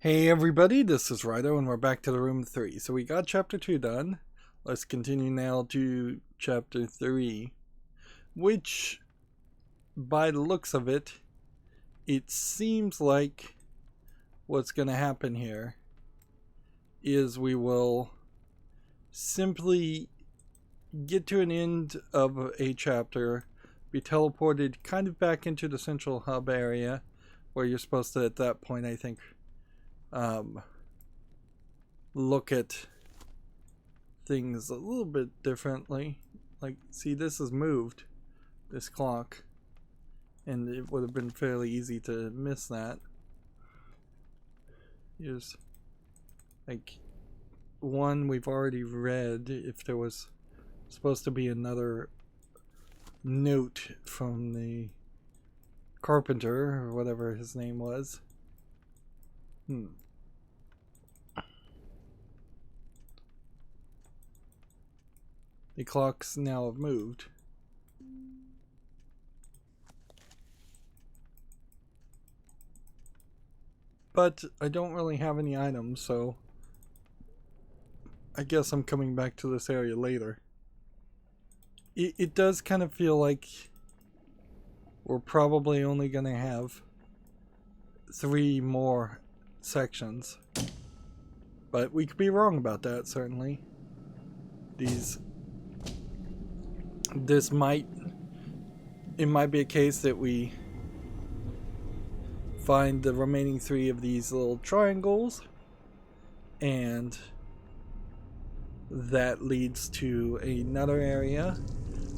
Hey everybody, this is Rydo and we're back to the room 3. So we got chapter 2 done. Let's continue now to chapter 3, which by the looks of it, it seems like what's going to happen here is we will simply get to an end of a chapter, be teleported kind of back into the central hub area where you're supposed to at that point, I think, look at things a little bit differently. Like, see, this is moved, this clock, and it would have been fairly easy to miss that. Here's like one we've already read. If there was supposed to be another note from the carpenter or whatever his name was. The clocks now have moved. But I don't really have any items, so I guess I'm coming back to this area later. It does kind of feel like we're probably only going to have 3 more sections. But we could be wrong about that, certainly. It might be a case that we find the remaining 3 of these little triangles, and that leads to another area.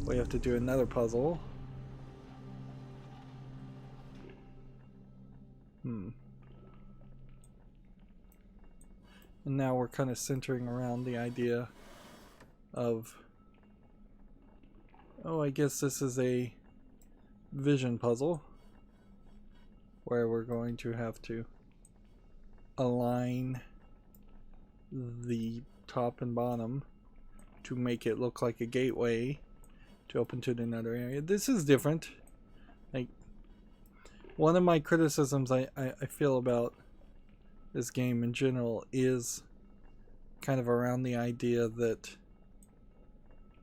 We have to do another puzzle. And now we're kind of centering around the idea of, oh, I guess this is a vision puzzle where we're going to have to align the top and bottom to make it look like a gateway to open to another area. This is different. Like, one of my criticisms I feel about this game in general is kind of around the idea that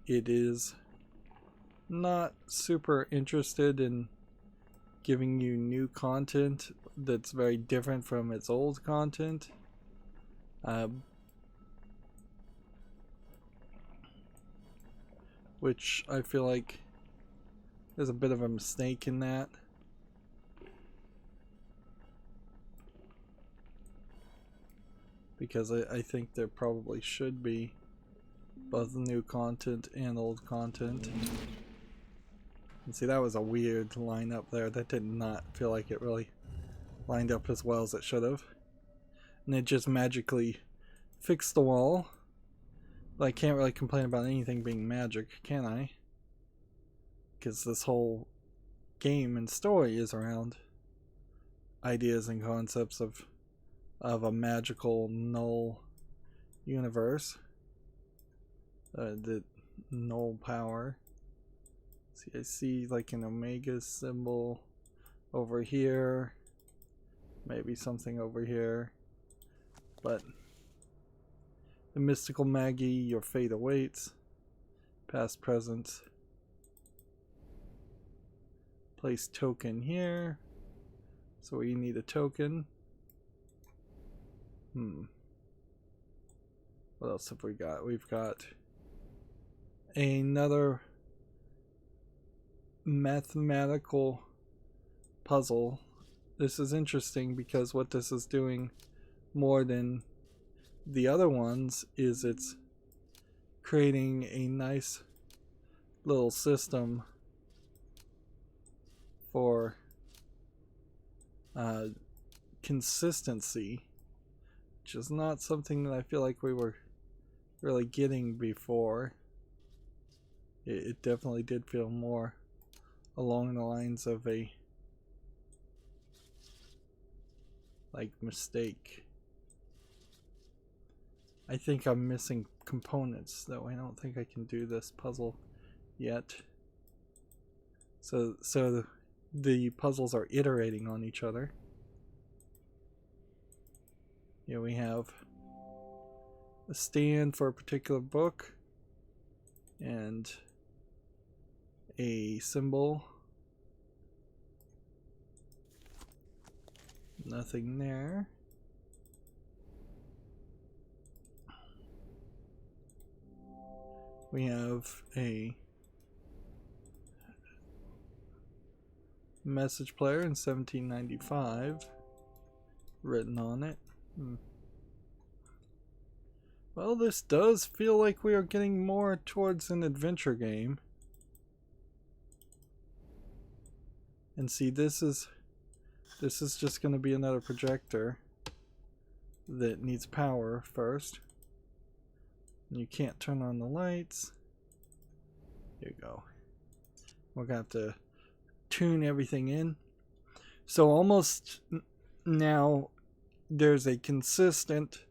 it is not super interested in giving you new content that's very different from its old content. Which I feel like there's a bit of a mistake in that. Because I think there probably should be both new content and old content. And see, that was a weird line up there. That did not feel like it really lined up as well as it should have. And it just magically fixed the wall. But I can't really complain about anything being magic, can I? Because this whole game and story is around ideas and concepts of a magical null universe. The null power. See, I see like an omega symbol over here. Maybe something over here. But the mystical Maggie, your fate awaits. Past, present. Place token here. So we need a token. What else have we got? We've got another mathematical puzzle. This is interesting because what this is doing more than the other ones is it's creating a nice little system for consistency, which is not something that I feel like we were really getting before. It definitely did feel more along the lines of a mistake. I think I'm missing components though. I don't think I can do this puzzle yet. So the puzzles are iterating on each other. Here we have a stand for a particular book and a symbol. Nothing there. We have a message player in 1795 written on it. Well, this does feel like we are getting more towards an adventure game. And see, this is just going to be another projector that needs power first. And you can't turn on the lights. Here you go. We're going to have to tune everything in. So almost now there's a consistent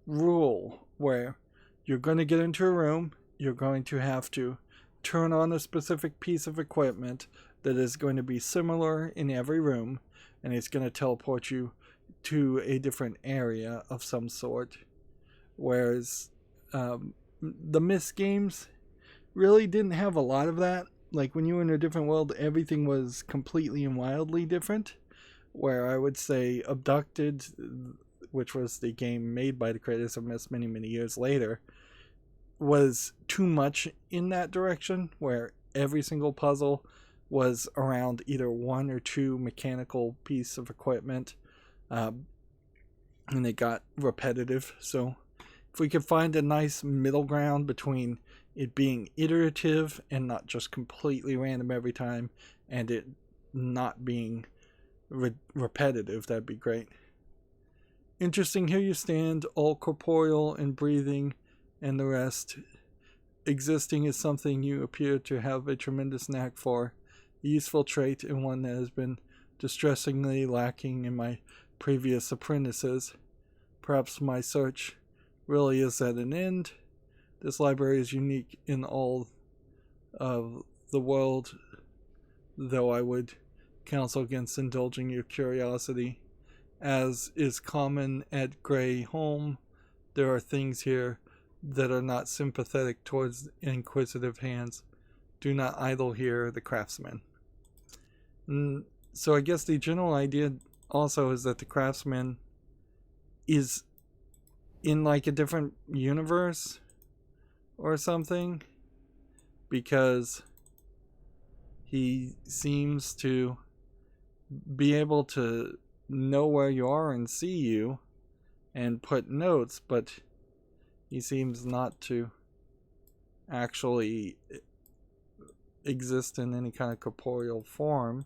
rule where you're going to get into a room, you're going to have to turn on a specific piece of equipment that is going to be similar in every room, and it's going to teleport you to a different area of some sort. Whereas the Myst games really didn't have a lot of that. Like when you were in a different world, everything was completely and wildly different. Where I would say Abducted, which was the game made by the creators of Myst many years later, was too much in that direction, where every single puzzle was around either one or two mechanical piece of equipment, and it got repetitive. So if we could find a nice middle ground between it being iterative and not just completely random every time, and it not being repetitive, that'd be great. Interesting, here you stand, all corporeal and breathing, and the rest. Existing is something you appear to have a tremendous knack for, a useful trait and one that has been distressingly lacking in my previous apprentices. Perhaps my search really is at an end. This library is unique in all of the world, though I would counsel against indulging your curiosity. As is common at Grey Holm, there are things here that are not sympathetic towards inquisitive hands. Do not idle here, the Craftsman. So I guess the general idea also is that the Craftsman is in like a different universe or something, because he seems to be able to know where you are and see you and put notes, but he seems not to actually exist in any kind of corporeal form.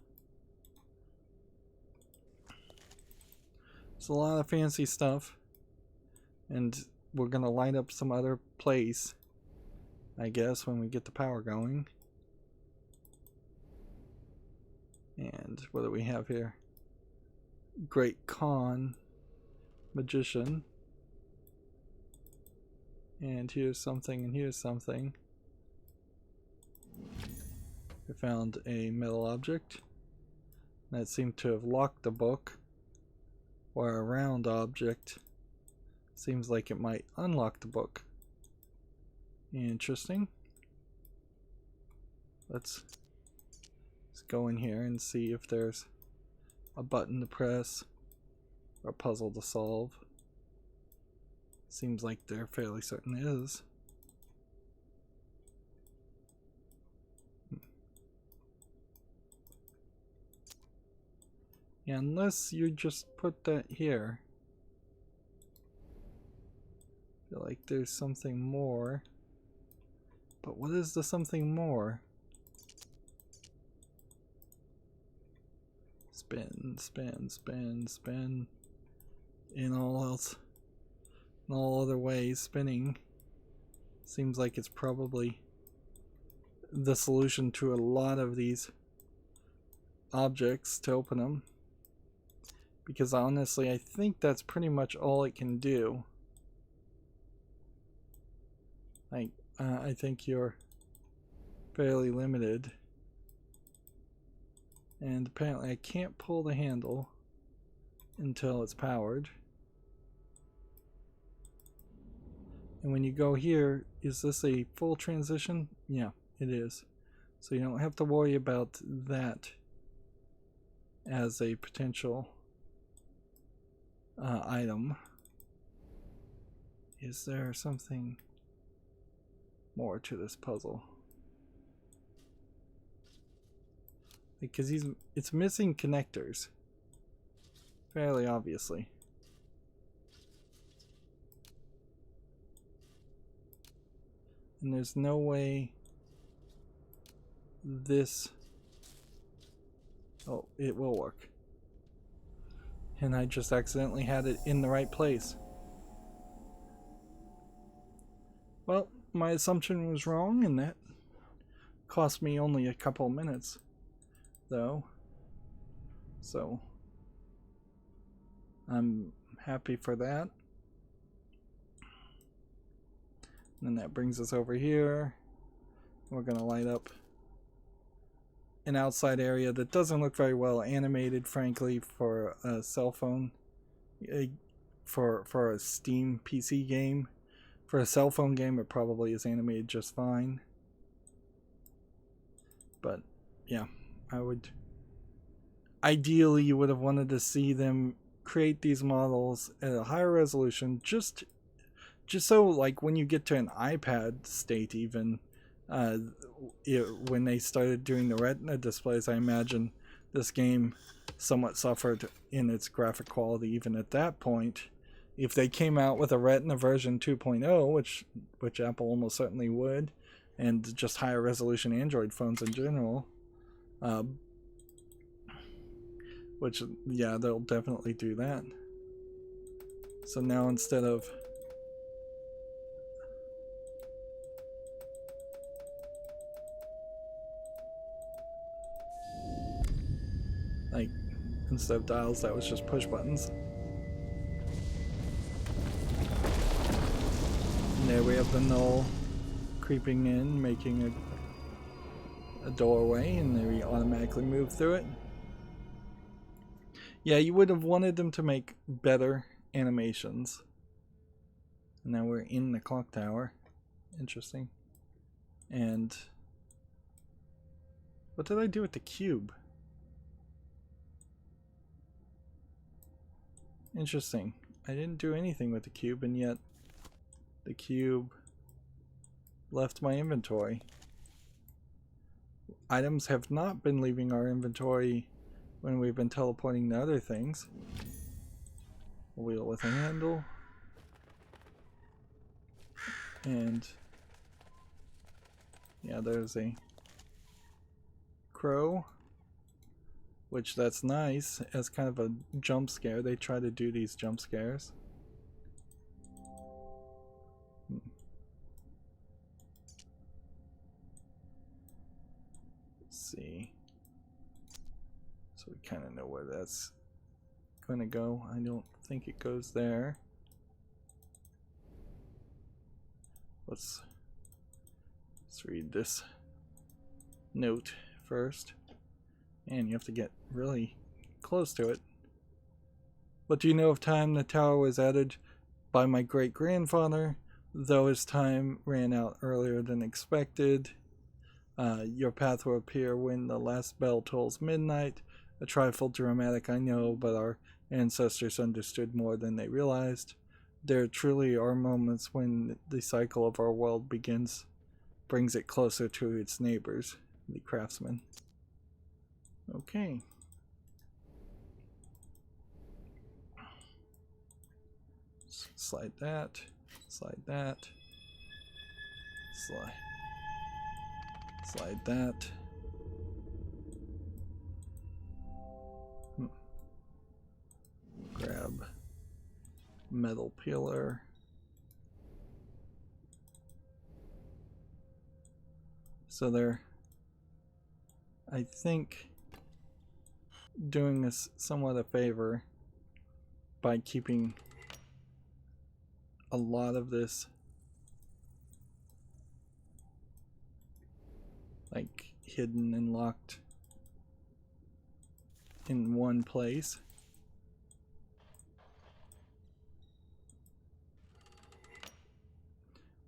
It's a lot of fancy stuff, and we're gonna light up some other place, I guess, when we get the power going. And what do we have here? Great Khan, magician. And here's something, and here's something. We found a metal object that seemed to have locked the book, or a round object seems like it might unlock the book. Interesting. Let's go in here and see if there's a button to press or a puzzle to solve. Seems like there fairly certain is. Yeah, unless you just put that here. I feel like there's something more. But what is the something more? Spin, spin, spin, spin. In all other ways, spinning seems like it's probably the solution to a lot of these objects to open them. Because honestly, I think that's pretty much all it can do. I think you're fairly limited. And apparently I can't pull the handle until it's powered. And when you go here, is this a full transition? Yeah, it is. So you don't have to worry about that as a potential item. Is there something more to this puzzle? Because it's missing connectors. Fairly obviously. And there's no way this... Oh, it will work. And I just accidentally had it in the right place. Well, my assumption was wrong, and that cost me only a couple minutes, though. So, I'm happy for that. And then that brings us over here. We're going to light up an outside area that doesn't look very well animated, frankly, for a cell phone, for a Steam PC game. For a cell phone game, it probably is animated just fine. But yeah, ideally you would have wanted to see them create these models at a higher resolution, just so like when you get to an iPad state, even when they started doing the Retina displays, I imagine this game somewhat suffered in its graphic quality even at that point. If they came out with a Retina version 2.0, which Apple almost certainly would, and just higher resolution Android phones in general, which, yeah, they'll definitely do that. So now instead of dials, that was just push buttons. And there we have the null creeping in, making a doorway, and then we automatically move through it. Yeah, you would have wanted them to make better animations. And now we're in the clock tower. Interesting. And what did I do with the cube? Interesting. I didn't do anything with the cube, and yet the cube left my inventory. Items have not been leaving our inventory when we've been teleporting to other things. A wheel with a handle. And yeah, there's a crow, which that's nice as kind of a jump scare. They try to do these jump scares. Let's see. So we kind of know where that's going to go. I don't think it goes there. Let's read this note first. And you have to get really close to it. What do you know of time? The tower was added by my great-grandfather, though his time ran out earlier than expected. Your path will appear when the last bell tolls midnight. A trifle dramatic, I know, but our ancestors understood more than they realized. There truly are moments when the cycle of our world brings it closer to its neighbors, the Craftsman. Okay. Slide that, slide that, slide that. Grab metal pillar. So they're, I think, doing us somewhat a favor by keeping a lot of this like hidden and locked in one place.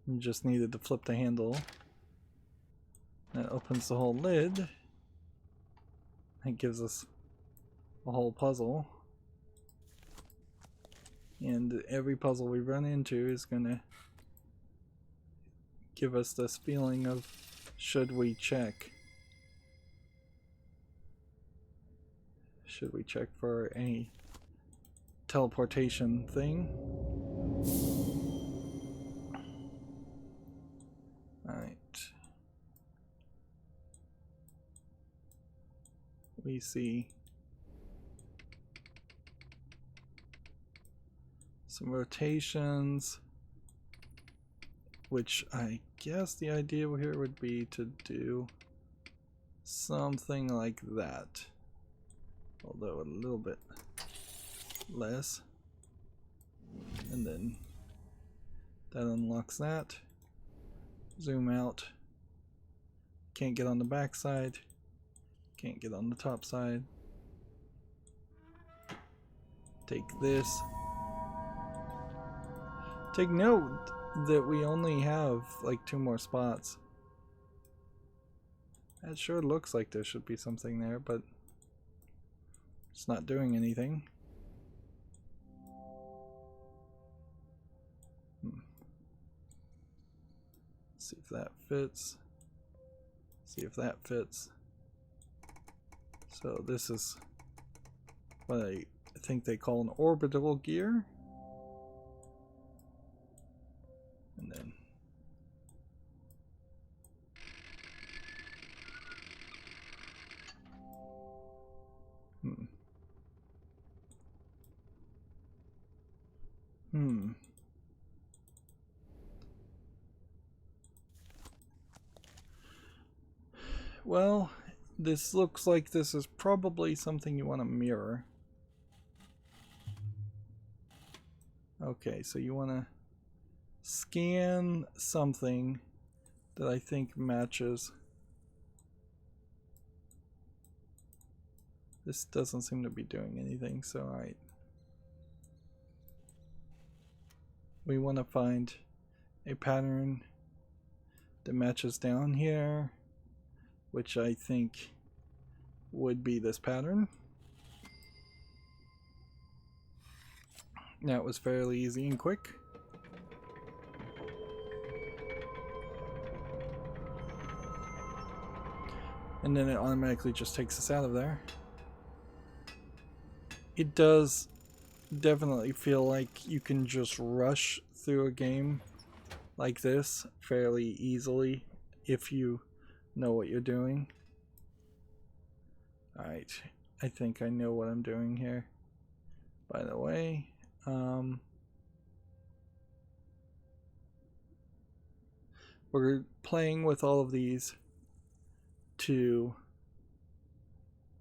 You just needed to flip the handle. That opens the whole lid. That gives us a whole puzzle. And every puzzle we run into is gonna give us this feeling of, should we check? Should we check for a teleportation thing? Alright. We see some rotations, which I guess the idea here would be to do something like that, although a little bit less. And then that unlocks that. Zoom out. Can't get on the back side. Can't get on the top side. Take this. Take note that we only have like 2 more spots. That sure looks like there should be something there, but it's not doing anything. See if that fits. See if that fits. So this is what I think they call an orbital gear. And then Well, this looks like this is probably something you want to mirror. Okay, so you want to scan something that I think matches. This doesn't seem to be doing anything, so alright. We want to find a pattern that matches down here, which I think would be this pattern. That was fairly easy and quick. And then it automatically just takes us out of there. It does definitely feel like you can just rush through a game like this fairly easily if you know what you're doing. Alright, I think I know what I'm doing here. By the way, we're playing with all of these to,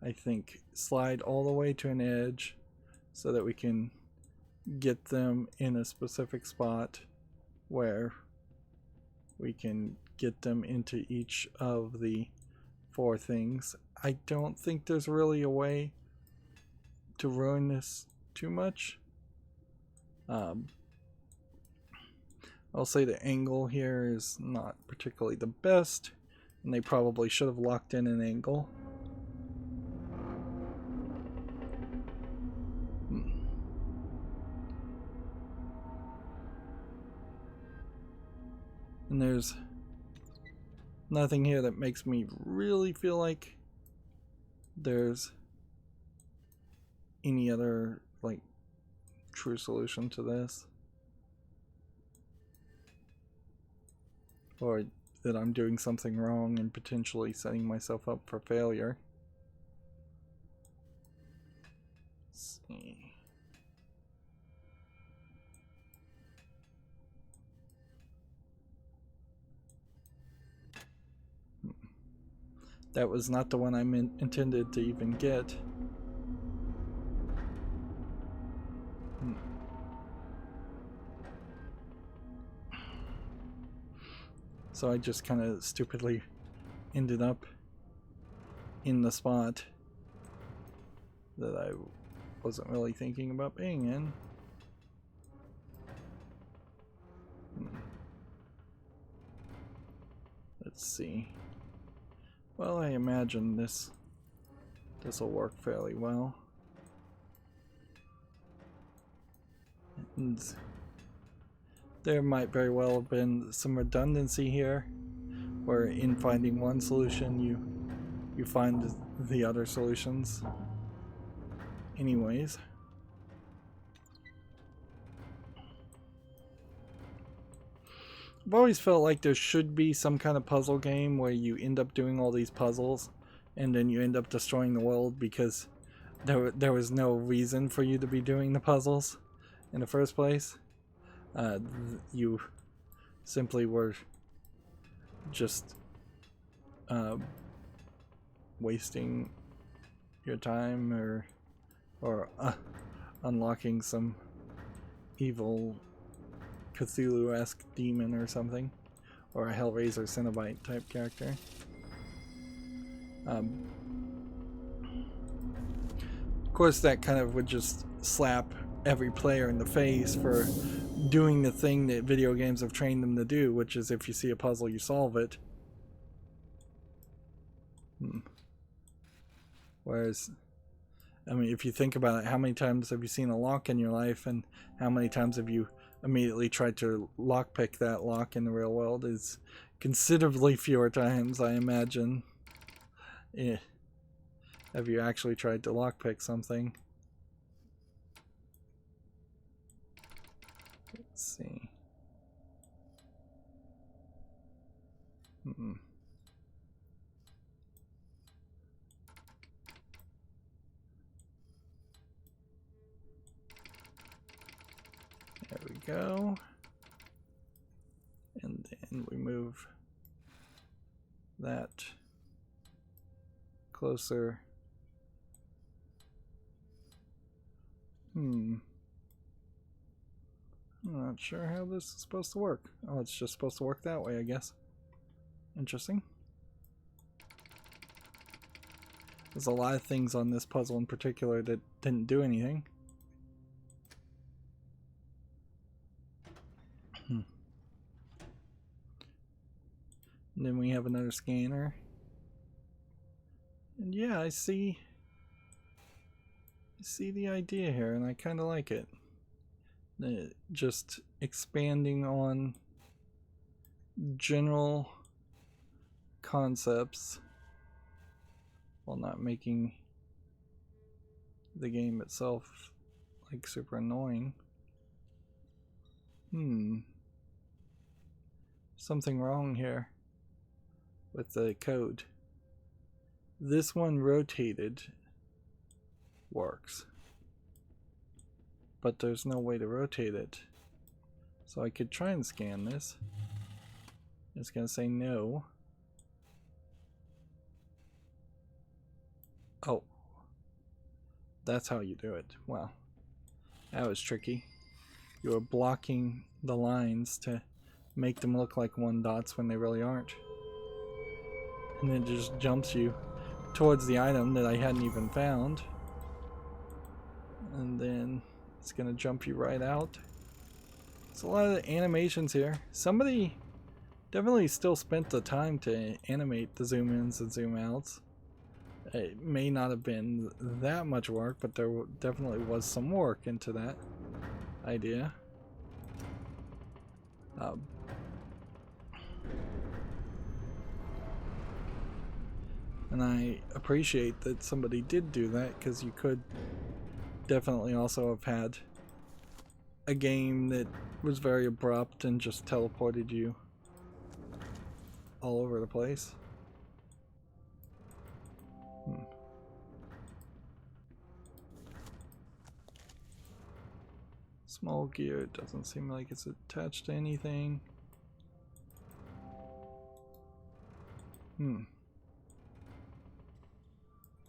I think, slide all the way to an edge so that we can get them in a specific spot where we can get them into each of the 4 things. I don't think there's really a way to ruin this too much. I'll say the angle here is not particularly the best, and they probably should have locked in an angle. And there's nothing here that makes me really feel like there's any other like true solution to this, or that I'm doing something wrong and potentially setting myself up for failure. Let's see. That was not the one I intended to even get. So I just kind of stupidly ended up in the spot that I wasn't really thinking about being in. Let's see. Well, I imagine this will work fairly well. And there might very well have been some redundancy here, where in finding one solution you find the other solutions anyways. I've always felt like there should be some kind of puzzle game where you end up doing all these puzzles and then you end up destroying the world because there was no reason for you to be doing the puzzles in the first place. You simply were just wasting your time or unlocking some evil Cthulhu-esque demon or something, or a Hellraiser Cenobite type character. Of course, that kind of would just slap every player in the face for doing the thing that video games have trained them to do, which is if you see a puzzle, you solve it. Whereas, I mean, if you think about it, how many times have you seen a lock in your life, and how many times have you immediately tried to lockpick that lock in the real world? Is considerably fewer times, I imagine. Have you actually tried to lockpick something? Let's see. There we go. And then we move that closer. I'm not sure how this is supposed to work. Oh, it's just supposed to work that way, I guess. Interesting. There's a lot of things on this puzzle in particular that didn't do anything. And then we have another scanner. And yeah, I see the idea here, and I kind of like it. Just expanding on general concepts while not making the game itself like super annoying. Something wrong here with the code. This one rotated works, but there's no way to rotate it. So I could try and scan this. It's gonna say no. Oh, that's how you do it. Wow, that was tricky. You are blocking the lines to make them look like one dots when they really aren't. And then it just jumps you towards the item that I hadn't even found. And then it's gonna jump you right out. There's a lot of animations here. Somebody definitely still spent the time to animate the zoom ins and zoom outs. It may not have been that much work, but there definitely was some work into that idea. And I appreciate that somebody did do that, because you could definitely also have had a game that was very abrupt and just teleported you all over the place. Small gear, it doesn't seem like it's attached to anything.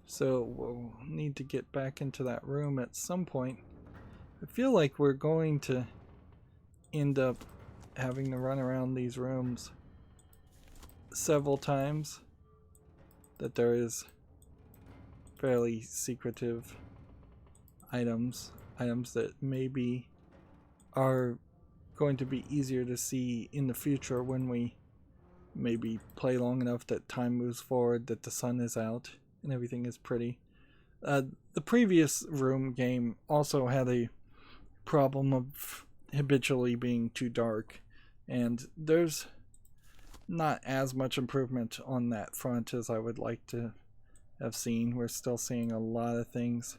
So we'll need to get back into that room at some point. I feel like we're going to end up having to run around these rooms several times. That there is fairly secretive items that maybe are going to be easier to see in the future when we maybe play long enough that time moves forward, that the sun is out, and everything is pretty. The previous room game also had a problem of habitually being too dark, and there's not as much improvement on that front as I would like to have seen. We're still seeing a lot of things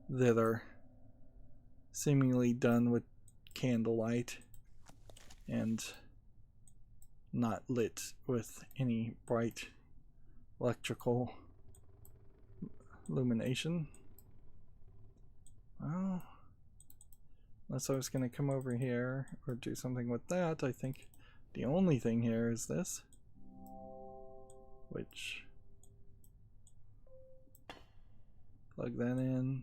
that are seemingly done with candlelight and not lit with any bright electrical illumination. Well, unless I was going to come over here or do something with that, I think the only thing here is this, which plug that in,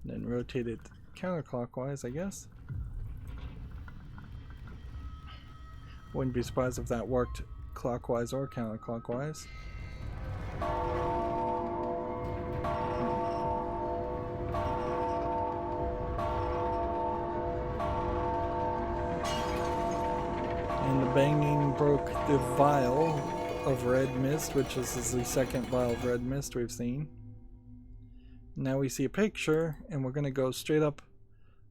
then rotate it counterclockwise, I guess. Wouldn't be surprised if that worked clockwise or counterclockwise. And the banging broke the vial of red mist, which is the second vial of red mist we've seen. Now we see a picture, and we're going to go straight up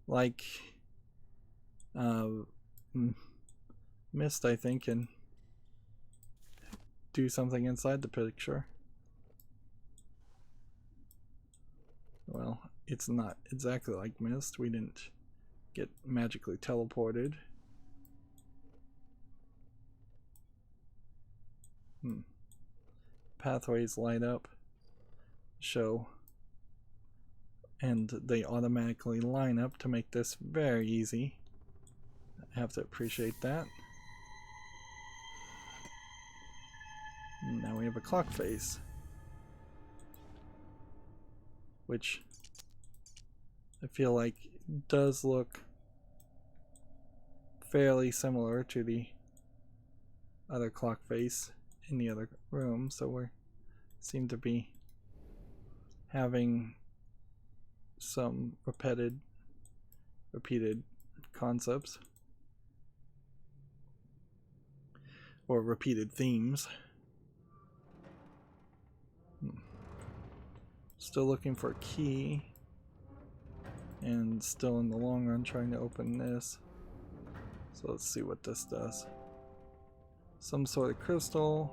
like mist, I think, and do something inside the picture. Well, it's not exactly like mist. We didn't get magically teleported. Pathways light up, show, and they automatically line up to make this very easy. I have to appreciate that. Now we have a clock face, which I feel like does look fairly similar to the other clock face in the other room, so we seem to be having some repeated concepts or repeated themes. Still looking for a key, and still in the long run trying to open this. So let's see what this does. Some sort of crystal.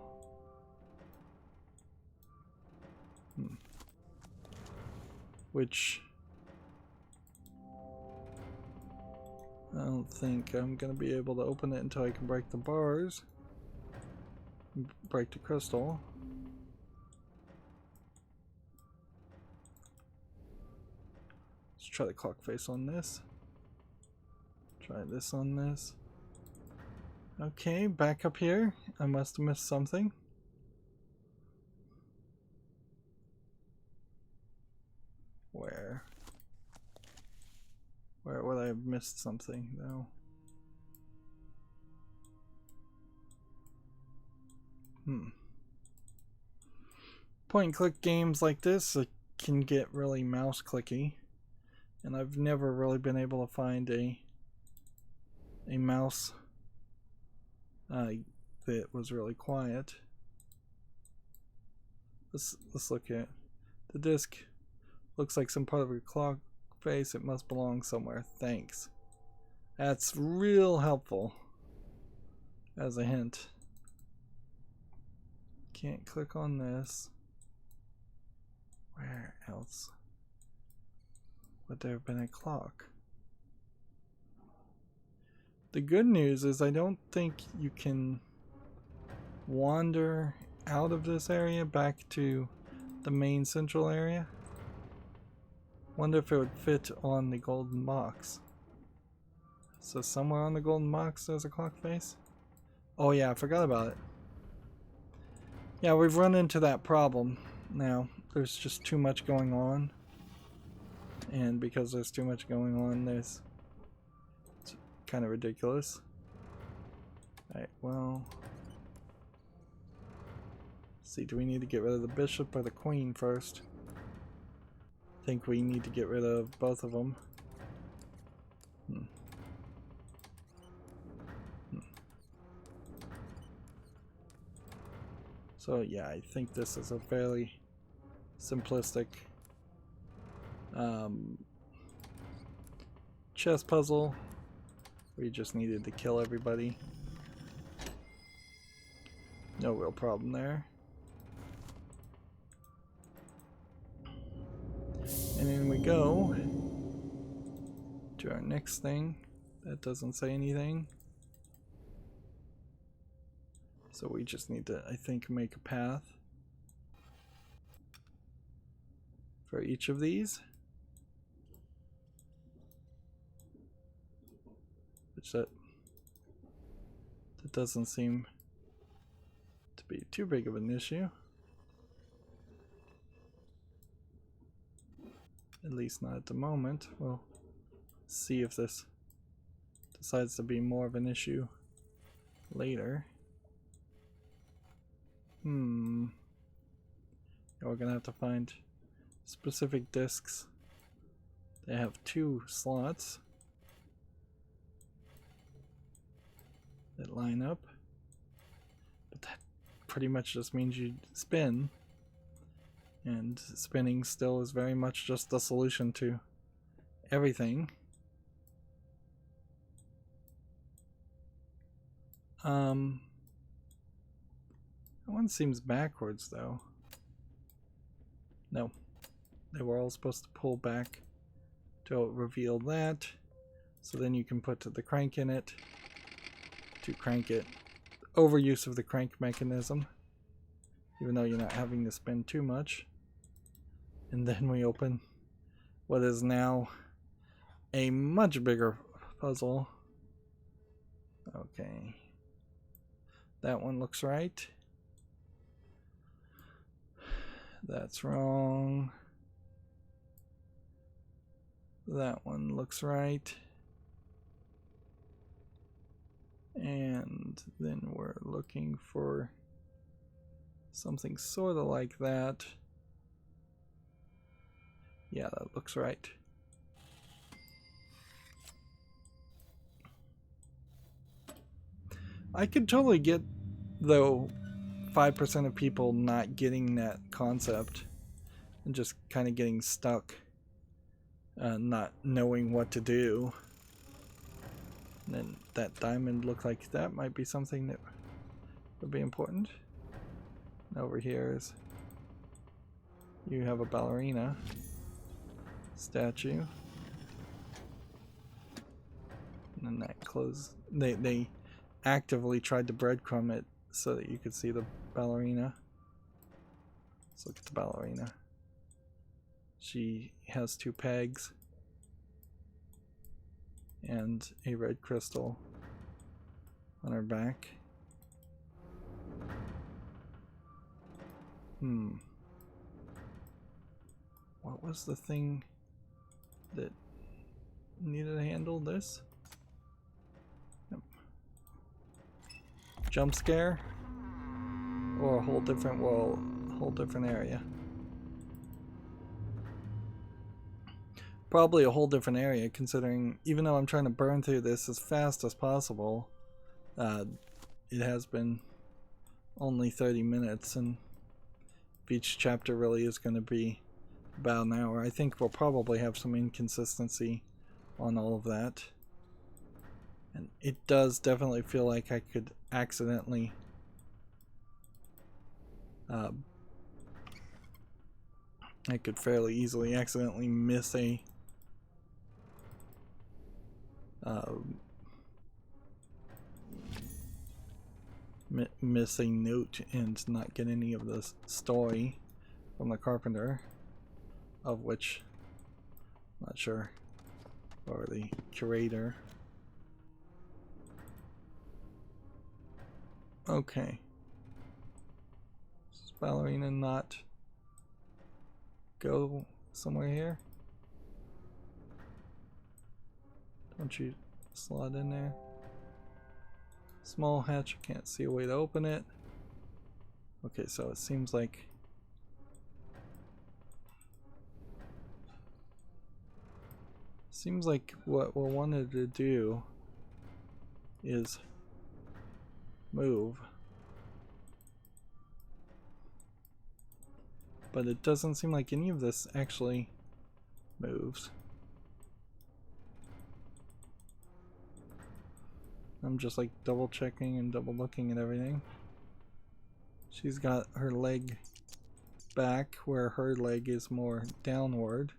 Which I don't think I'm going to be able to open it until I can break the bars. Break the crystal. Let's try the clock face on this. Try this on this. Okay, back up here. I must have missed something. Where would I have missed something though? Point and click games like this can get really mouse clicky, and I've never really been able to find a mouse that was really quiet. Let's look at the disc. Looks like some part of a clock face. It must belong somewhere. Thanks. That's real helpful as a hint. Can't click on this. Where else would there have been a clock? The good news is I don't think you can wander out of this area back to the main central area. Wonder if it would fit on the golden box. So somewhere on the golden box there's a clock face? Oh yeah, I forgot about it. Yeah, we've run into that problem now. There's just too much going on. And because there's too much going on, it's kind of ridiculous. Alright, well... Let's see, do we need to get rid of the bishop or the queen first? I think we need to get rid of both of them. So yeah, I think this is a fairly simplistic chess puzzle. We just needed to kill everybody. No real problem there. And in we go to our next thing. That doesn't say anything. So we just need to, I think, make a path for each of these. Which that doesn't seem to be too big of an issue. At least not at the moment. We'll see if this decides to be more of an issue later. Yeah, we're gonna have to find specific discs. They have 2 slots that line up, but that pretty much just means you spin, and spinning still is very much just the solution to everything. That one seems backwards though. No, they were all supposed to pull back to reveal that, so then you can put the crank in it to crank it. Overuse of the crank mechanism, even though you're not having to spin too much. And then we open what is now a much bigger puzzle. Okay, that one looks right. That's wrong. That one looks right. And then we're looking for something sort of like that. Yeah, that looks right. I could totally get, though, 5% of people not getting that concept and just kind of getting stuck, not knowing what to do. And then that diamond looked like that might be something that would be important. And over here is, you have a ballerina statue. And then that closed. They actively tried to breadcrumb it so that you could see the ballerina. Let's look at the ballerina. She has 2 pegs and a red crystal on her back. What was the thing that needed to handle this? Yep. Jump scare? Or a whole different world, a whole different area? Probably a whole different area, considering even though I'm trying to burn through this as fast as possible, it has been only 30 minutes, and each chapter really is going to be about an hour. I think we'll probably have some inconsistency on all of that. And it does definitely feel like I could accidentally I could fairly easily accidentally miss a miss a note and not get any of the story from the carpenter, of which I'm not sure, or the curator. Okay. Does ballerina not go somewhere here? Don't you slot in there? Small hatch, I can't see a way to open it. Okay, so it seems like what we wanted to do is move but it doesn't seem like any of this actually moves. I'm just like double checking and double looking at everything. She's got her leg back where her leg is more downward,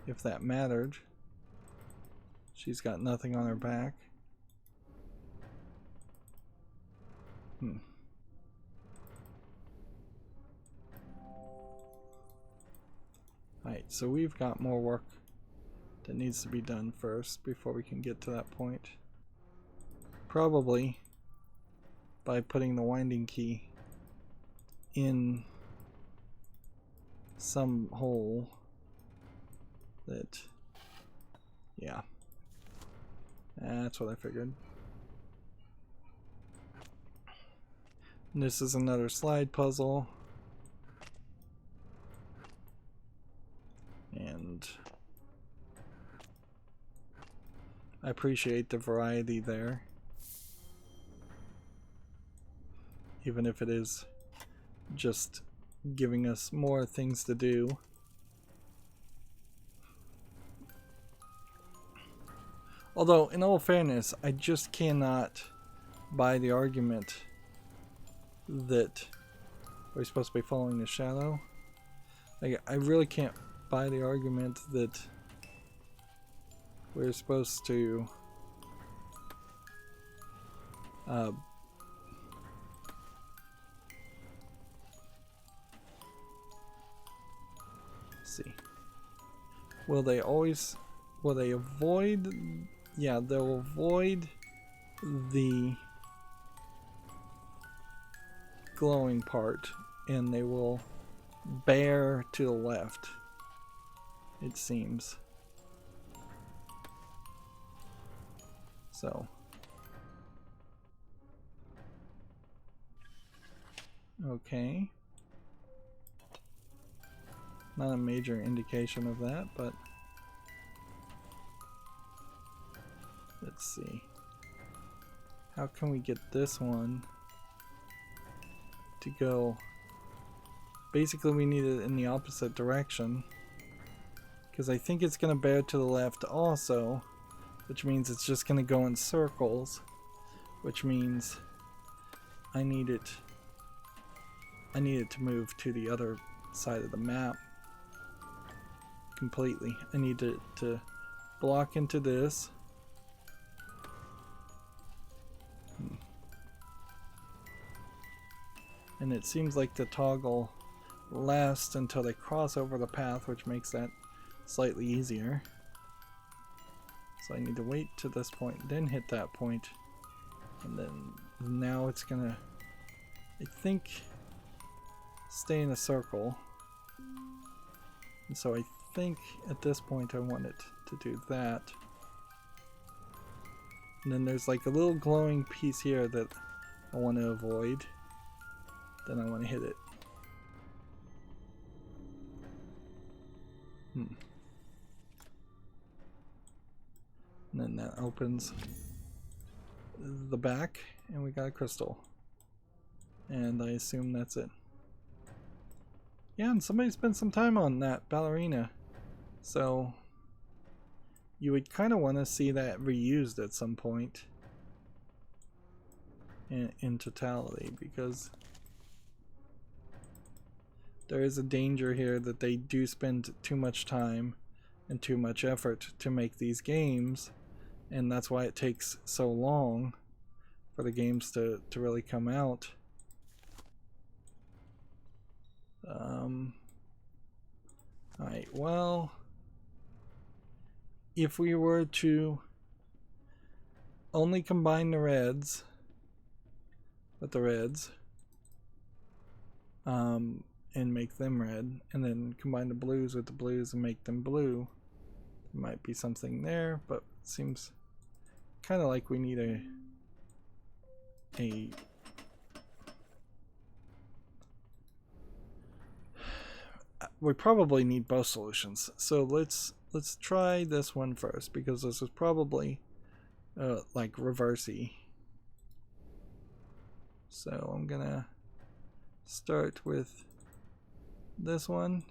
if that mattered. She's got nothing on her back. Alright, so we've got more work that needs to be done first before we can get to that point. Probably by putting the winding key in some hole that, yeah, that's what I figured. And this is another slide puzzle. And I appreciate the variety there, even if it is just giving us more things to do. Although, in all fairness, I just cannot buy the argument that we're supposed to be following the shadow. Like, I really can't buy the argument that we're supposed to see. Will they avoid? Yeah, they'll avoid the glowing part, and they will bear to the left, it seems. So, okay. Not a major indication of that, but let's see. How can we get this one to go? Basically, we need it in the opposite direction, because I think it's going to bear to the left also, which means it's just going to go in circles, which means I need it to move to the other side of the map completely. I need it to block into this. And it seems like the toggle lasts until they cross over the path, which makes that slightly easier. So I need to wait to this point, then hit that point, and then now it's gonna, I think, stay in a circle. And so I think at this point I want it to do that. And then there's like a little glowing piece here that I want to avoid. Then I want to hit it. And then that opens the back, and we got a crystal. And I assume that's it. Yeah, and somebody spent some time on that ballerina. So you would kind of want to see that reused at some point in totality, because there is a danger here that they do spend too much time and too much effort to make these games, and that's why it takes so long for the games to really come out. Alright, well, if we were to only combine the reds with the reds, and make them red, and then combine the blues with the blues and make them blue, there might be something there, but it seems kind of like we need we probably need both solutions. So let's try this one first, because this is probably like reversey. So I'm gonna start with this one.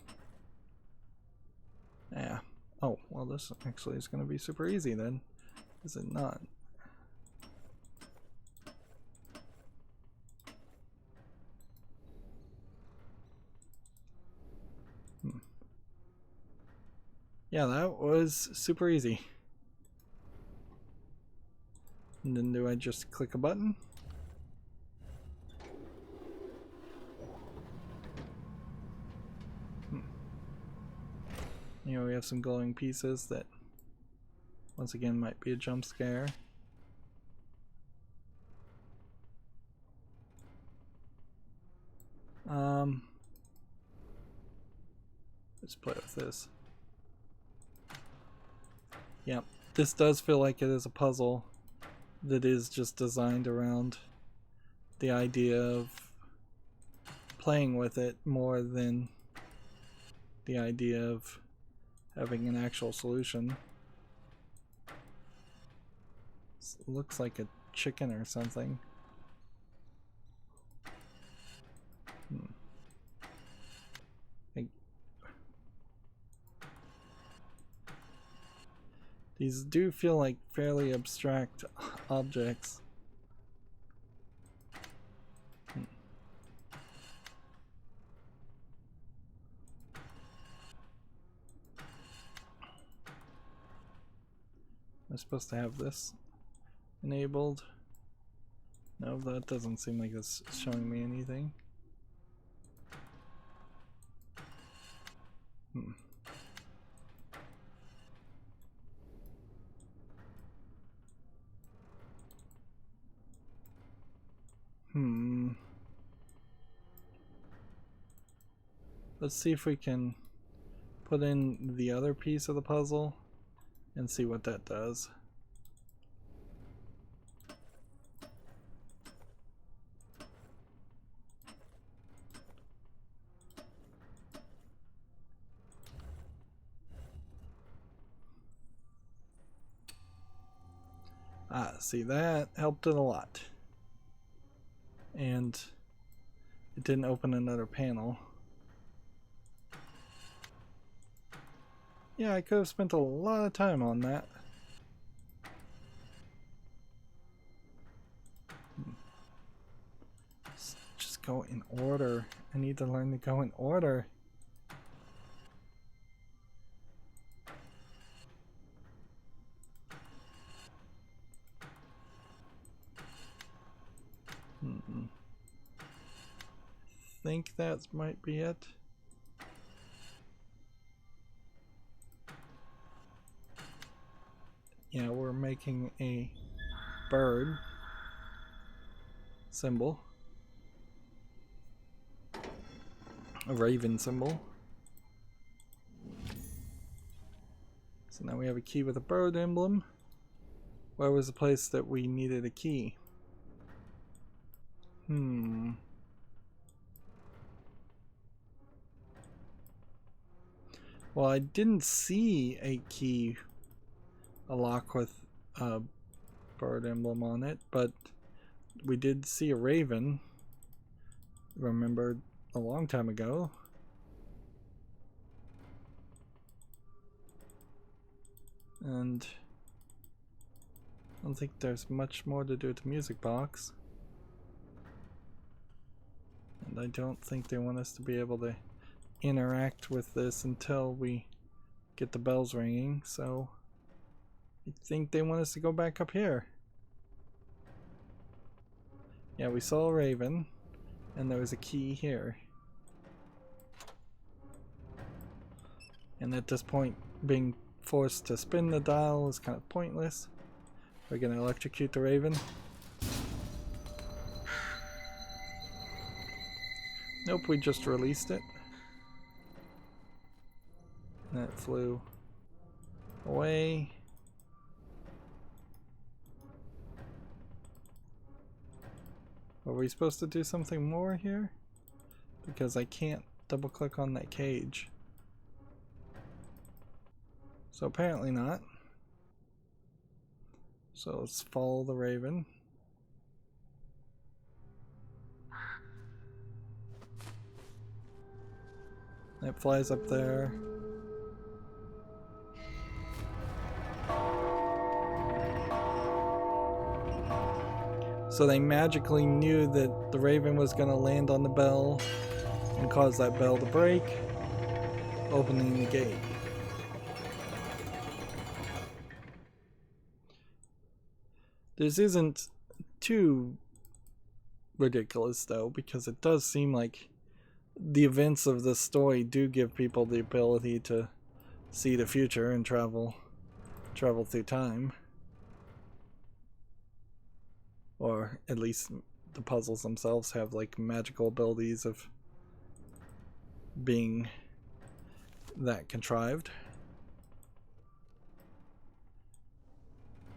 Yeah. Oh, well, this actually is going to be super easy then. Is it not? Yeah, that was super easy. And then do I just click a button? You know, we have some glowing pieces that once again might be a jump scare. Let's play with this. Yep, this does feel like it is a puzzle that is just designed around the idea of playing with it more than the idea of having an actual solution. This looks like a chicken or something. These do feel like fairly abstract objects. Am I supposed to have this enabled? No, that doesn't seem like it's showing me anything. Let's see if we can put in the other piece of the puzzle and see what that does. Ah, see, that helped it a lot. And it didn't open another panel. Yeah, I could have spent a lot of time on that. Just go in order. I need to learn to go in order. I think that might be it. Yeah, we're making a bird symbol, a raven symbol. So now we have a key with a bird emblem. Where was the place that we needed a key? Well, I didn't see a key, a lock with a bird emblem on it, but we did see a raven, remember, a long time ago. And I don't think there's much more to do with the music box. And I don't think they want us to be able to interact with this until we get the bells ringing, so I think they want us to go back up here. Yeah, we saw a raven, and there was a key here. And at this point, being forced to spin the dial is kind of pointless. We're gonna electrocute the raven. Nope, we just released it. And it flew away. Are we supposed to do something more here? Because I can't double click on that cage. So apparently not. So let's follow the raven. It flies up there. So they magically knew that the raven was going to land on the bell and cause that bell to break, opening the gate. This isn't too ridiculous though, because it does seem like the events of the story do give people the ability to see the future and travel through time. Or at least the puzzles themselves have like magical abilities of being that contrived.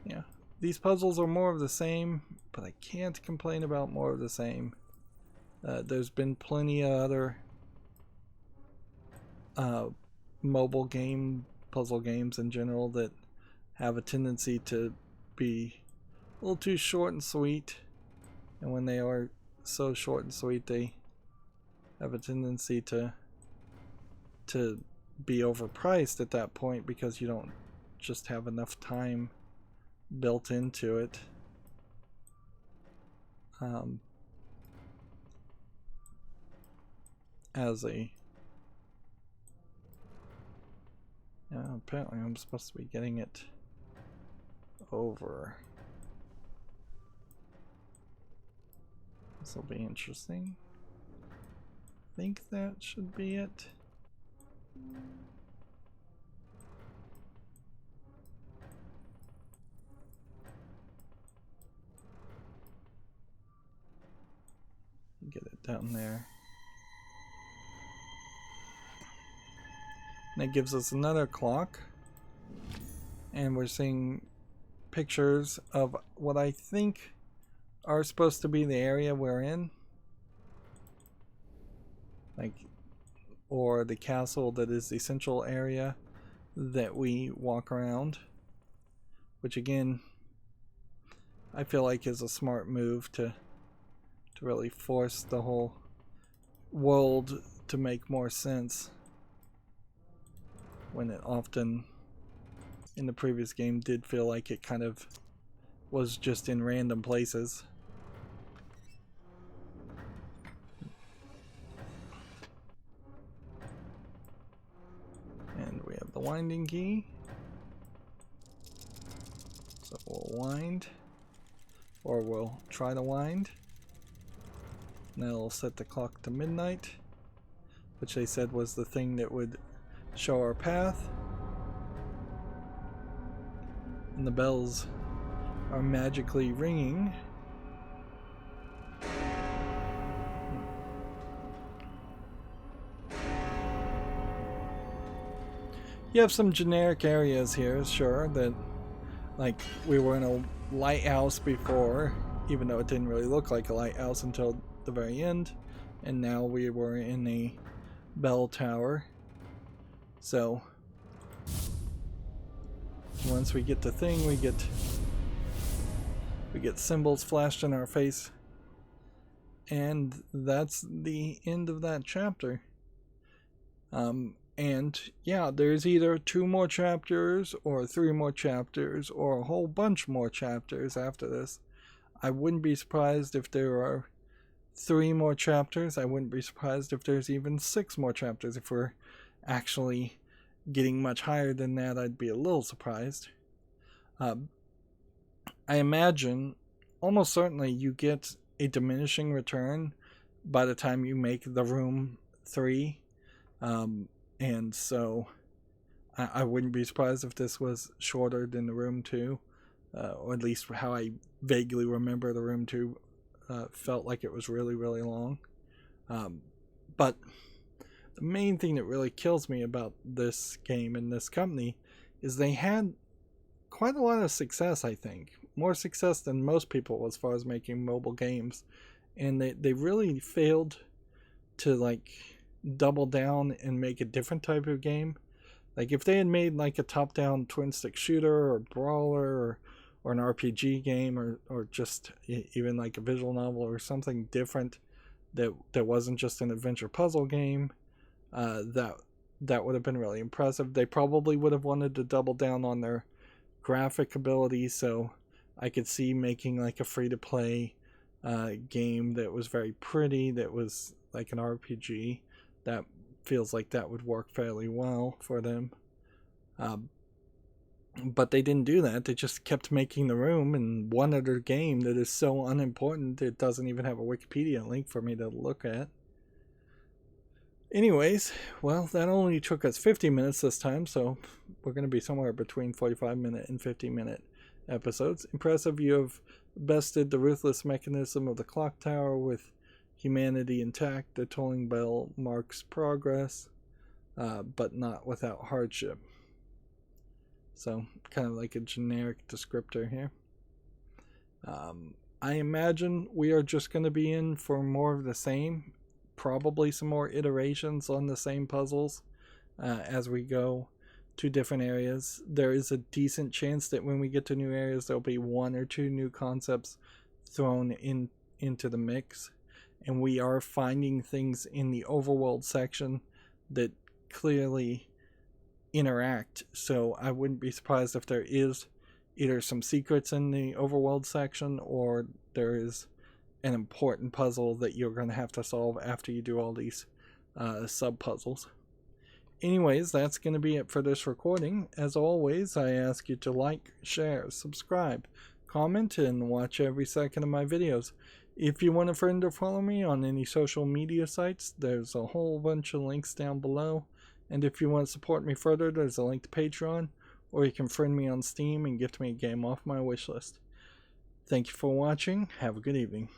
Yeah, these puzzles are more of the same, but I can't complain about more of the same. There's been plenty of other mobile game puzzle games in general that have a tendency to be a little too short and sweet, and when they are so short and sweet, they have a tendency to be overpriced at that point because you don't just have enough time built into it. As a apparently I'm supposed to be getting it over. This will be interesting. I think that should be it. Get it down there. And that gives us another clock. And we're seeing pictures of what I think are supposed to be the area we're in. Like, or the castle that is the central area that we walk around. Which again, I feel like is a smart move to really force the whole world to make more sense, when it often in the previous game did feel like it kind of was just in random places. And we have the winding key, so we'll wind, or we'll try to wind. And that'll set the clock to midnight, which they said was the thing that would show our path. And the bells are magically ringing. You have some generic areas here, sure, that like we were in a lighthouse before, even though it didn't really look like a lighthouse until the very end, and now we were in a bell tower. So once we get the thing, we get symbols flashed in our face, and that's the end of that chapter. And yeah, there's either 2 more chapters or 3 more chapters or a whole bunch more chapters after this. I wouldn't be surprised if there are 3 more chapters. I wouldn't be surprised if there's even 6 more chapters. If we're actually getting much higher than that, I'd be a little surprised. I imagine almost certainly you get a diminishing return by the time you make the room 3. And so I wouldn't be surprised if this was shorter than the room 2, or at least how I vaguely remember the room 2 felt like it was really, really long. But the main thing that really kills me about this game and this company is they had quite a lot of success, I think. More success than most people as far as making mobile games. And they really failed to like double down and make a different type of game. Like if they had made like a top-down twin-stick shooter or brawler or an RPG game or just even like a visual novel or something different that wasn't just an adventure puzzle game, that would have been really impressive. They probably would have wanted to double down on their graphic ability, so I could see making like a free-to-play game that was very pretty, that was like an RPG. That feels like that would work fairly well for them. But they didn't do that. They just kept making the room, and one other game that is so unimportant it doesn't even have a Wikipedia link for me to look at. Anyways, well, that only took us 50 minutes this time, so we're going to be somewhere between 45-minute and 50-minute episodes. Impressive, you have bested the ruthless mechanism of the clock tower with humanity intact. The tolling bell marks progress, but not without hardship. So, kind of like a generic descriptor here. I imagine we are just going to be in for more of the same. Probably some more iterations on the same puzzles as we go to different areas. There is a decent chance that when we get to new areas, there'll be one or two new concepts thrown into the mix. And we are finding things in the overworld section that clearly interact. So I wouldn't be surprised if there is either some secrets in the overworld section, or there is an important puzzle that you're going to have to solve after you do all these sub-puzzles. Anyways, that's going to be it for this recording. As always, I ask you to like, share, subscribe, comment, and watch every second of my videos. If you want a friend to follow me on any social media sites, there's a whole bunch of links down below. And if you want to support me further, there's a link to Patreon, or you can friend me on Steam and gift me a game off my wishlist. Thank you for watching. Have a good evening.